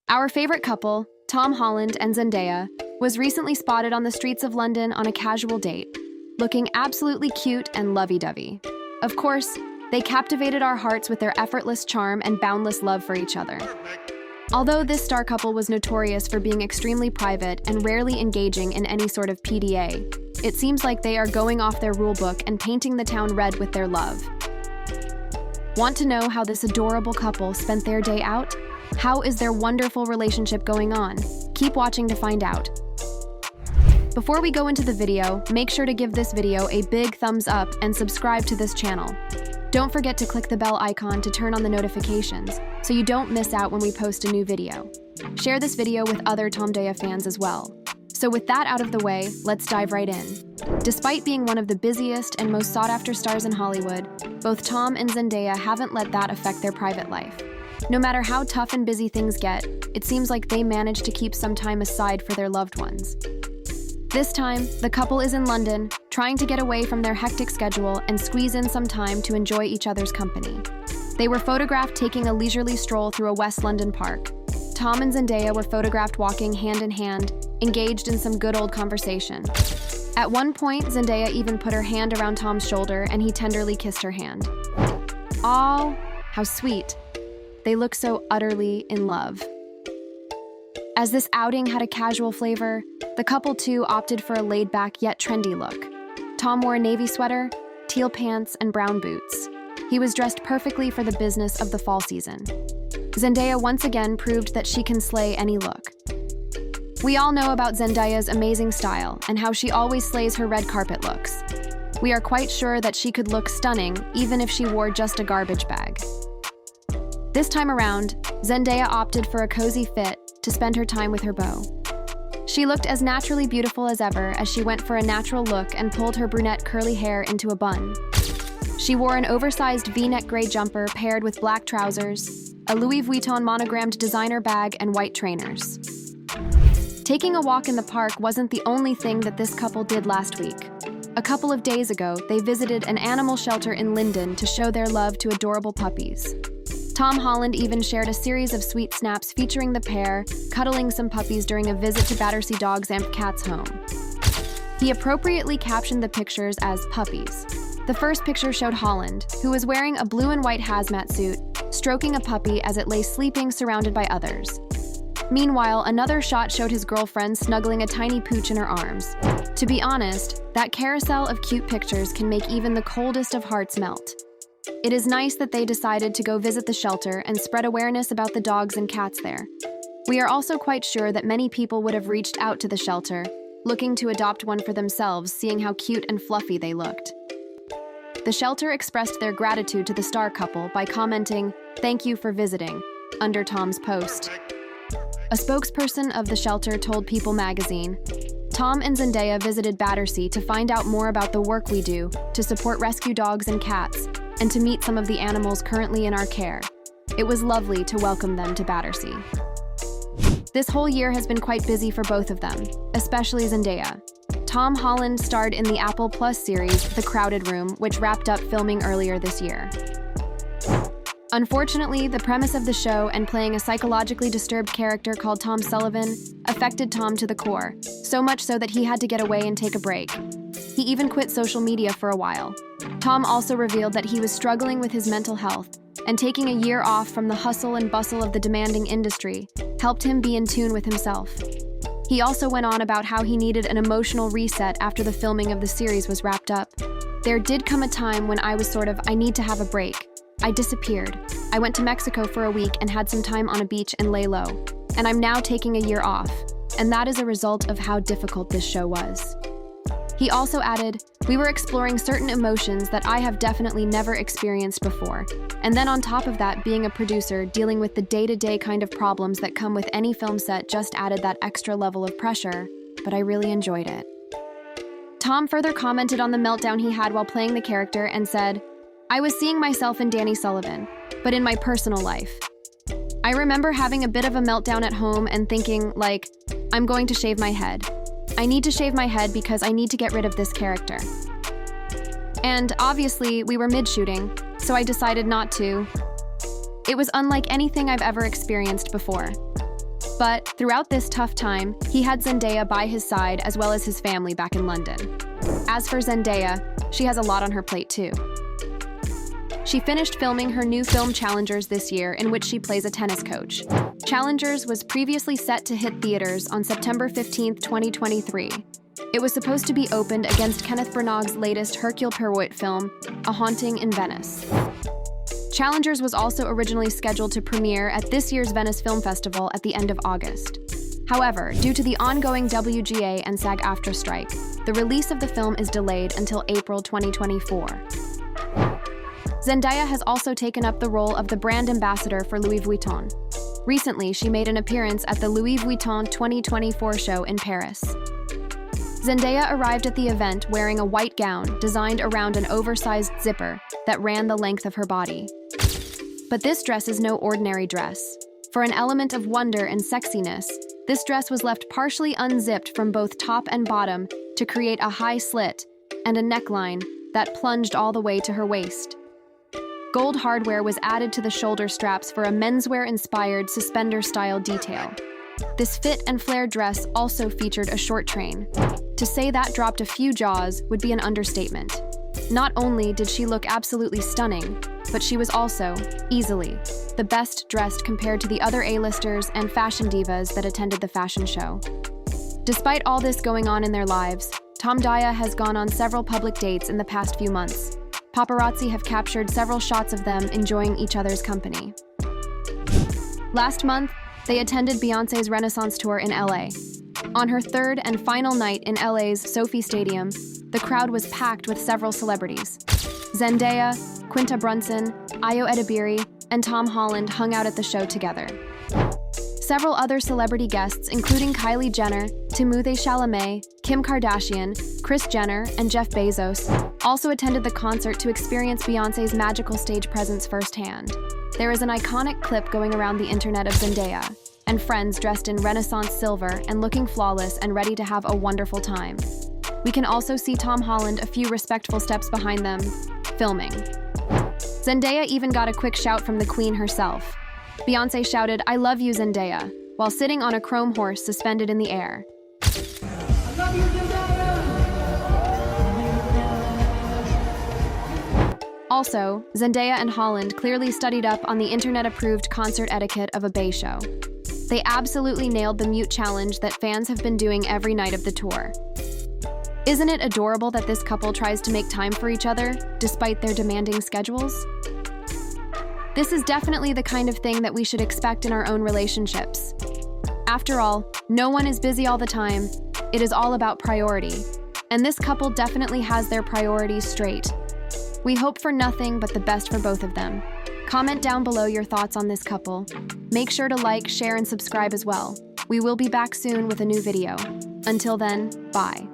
Our favorite couple, Tom Holland and Zendaya, was recently spotted on the streets of London on a casual date, looking absolutely cute and lovey-dovey. Of course, they captivated our hearts with their effortless charm and boundless love for each other. Although this star couple was notorious for being extremely private and rarely engaging in any sort of PDA, it seems like they are going off their rulebook and painting the town red with their love. Want to know how this adorable couple spent their day out? How is their wonderful relationship going on? Keep watching to find out. Before we go into the video, make sure to give this video a big thumbs up and subscribe to this channel. Don't forget to click the bell icon to turn on the notifications so you don't miss out when we post a new video. Share this video with other Tom Zendaya fans as well. So with that out of the way, let's dive right in. Despite being one of the busiest and most sought-after stars in Hollywood, both Tom and Zendaya haven't let that affect their private life. No matter how tough and busy things get, it seems like they manage to keep some time aside for their loved ones. This time, the couple is in London, trying to get away from their hectic schedule and squeeze in some time to enjoy each other's company. They were photographed taking a leisurely stroll through a West London park. Tom and Zendaya were photographed walking hand in hand, engaged in some good old conversation. At one point, Zendaya even put her hand around Tom's shoulder and he tenderly kissed her hand. Aw, how sweet. They look so utterly in love. As this outing had a casual flavor, the couple too opted for a laid-back yet trendy look. Tom wore a navy sweater, teal pants, and brown boots. He was dressed perfectly for the business of the fall season. Zendaya once again proved that she can slay any look. We all know about Zendaya's amazing style and how she always slays her red carpet looks. We are quite sure that she could look stunning even if she wore just a garbage bag. This time around, Zendaya opted for a cozy fit to spend her time with her beau. She looked as naturally beautiful as ever as she went for a natural look and pulled her brunette curly hair into a bun. She wore an oversized V-neck gray jumper paired with black trousers, a Louis Vuitton monogrammed designer bag, and white trainers. Taking a walk in the park wasn't the only thing that this couple did last week. A couple of days ago, they visited an animal shelter in Linden to show their love to adorable puppies. Tom Holland even shared a series of sweet snaps featuring the pair cuddling some puppies during a visit to Battersea Dogs and Cats home. He appropriately captioned the pictures as puppies. The first picture showed Holland, who was wearing a blue and white hazmat suit, stroking a puppy as it lay sleeping surrounded by others. Meanwhile, another shot showed his girlfriend snuggling a tiny pooch in her arms. To be honest, that carousel of cute pictures can make even the coldest of hearts melt. It is nice that they decided to go visit the shelter and spread awareness about the dogs and cats there. We are also quite sure that many people would have reached out to the shelter, looking to adopt one for themselves, seeing how cute and fluffy they looked. The shelter expressed their gratitude to the star couple by commenting, "Thank you for visiting," under Tom's post. A spokesperson of the shelter told People magazine, "Tom and Zendaya visited Battersea to find out more about the work we do to support rescue dogs and cats, and to meet some of the animals currently in our care. It was lovely to welcome them to Battersea." This whole year has been quite busy for both of them, especially Zendaya. Tom Holland starred in the Apple Plus series The Crowded Room, which wrapped up filming earlier this year. Unfortunately, the premise of the show and playing a psychologically disturbed character called Tom Sullivan affected Tom to the core, so much so that he had to get away and take a break. He even quit social media for a while. Tom also revealed that he was struggling with his mental health, and taking a year off from the hustle and bustle of the demanding industry helped him be in tune with himself. He also went on about how he needed an emotional reset after the filming of the series was wrapped up. "There did come a time when I was I need to have a break. I disappeared. I went to Mexico for a week and had some time on a beach and lay low. And I'm now taking a year off. And that is a result of how difficult this show was." He also added, "We were exploring certain emotions that I have definitely never experienced before. And then on top of that, being a producer, dealing with the day-to-day kind of problems that come with any film set just added that extra level of pressure, but I really enjoyed it." Tom further commented on the meltdown he had while playing the character and said, "I was seeing myself in Danny Sullivan, but in my personal life. I remember having a bit of a meltdown at home and thinking, I'm going to shave my head. I need to shave my head because I need to get rid of this character. And obviously, we were mid-shooting, so I decided not to. It was unlike anything I've ever experienced before. But throughout this tough time, he had Zendaya by his side as well as his family back in London. As for Zendaya, she has a lot on her plate too. She finished filming her new film Challengers this year, in which she plays a tennis coach. Challengers was previously set to hit theaters on September 15, 2023. It was supposed to be opened against Kenneth Branagh's latest Hercule Poirot film, A Haunting in Venice. Challengers was also originally scheduled to premiere at this year's Venice Film Festival at the end of August. However, due to the ongoing WGA and SAG-AFTRA strike, the release of the film is delayed until April 2024. Zendaya has also taken up the role of the brand ambassador for Louis Vuitton. Recently, she made an appearance at the Louis Vuitton 2024 show in Paris. Zendaya arrived at the event wearing a white gown designed around an oversized zipper that ran the length of her body. But this dress is no ordinary dress. For an element of wonder and sexiness, this dress was left partially unzipped from both top and bottom to create a high slit and a neckline that plunged all the way to her waist. Gold hardware was added to the shoulder straps for a menswear-inspired suspender-style detail. This fit and flare dress also featured a short train. To say that dropped a few jaws would be an understatement. Not only did she look absolutely stunning, but she was also, easily, the best dressed compared to the other A-listers and fashion divas that attended the fashion show. Despite all this going on in their lives, Tom Daya has gone on several public dates in the past few months. Paparazzi have captured several shots of them enjoying each other's company. Last month, they attended Beyoncé's Renaissance tour in LA. On her third and final night in LA's Sophie Stadium, the crowd was packed with several celebrities. Zendaya, Quinta Brunson, Ayo Edebiri, and Tom Holland hung out at the show together. Several other celebrity guests, including Kylie Jenner, Timothée Chalamet, Kim Kardashian, Kris Jenner, and Jeff Bezos, also attended the concert to experience Beyoncé's magical stage presence firsthand. There is an iconic clip going around the internet of Zendaya and friends dressed in Renaissance silver and looking flawless and ready to have a wonderful time. We can also see Tom Holland a few respectful steps behind them, filming. Zendaya even got a quick shout from the queen herself. Beyoncé shouted, "I love you, Zendaya," while sitting on a chrome horse suspended in the air. I love you, Zendaya. Also, Zendaya and Holland clearly studied up on the internet-approved concert etiquette of a Bay show. They absolutely nailed the mute challenge that fans have been doing every night of the tour. Isn't it adorable that this couple tries to make time for each other, despite their demanding schedules? This is definitely the kind of thing that we should expect in our own relationships. After all, no one is busy all the time. It is all about priority. And this couple definitely has their priorities straight. We hope for nothing but the best for both of them. Comment down below your thoughts on this couple. Make sure to like, share, and subscribe as well. We will be back soon with a new video. Until then, bye.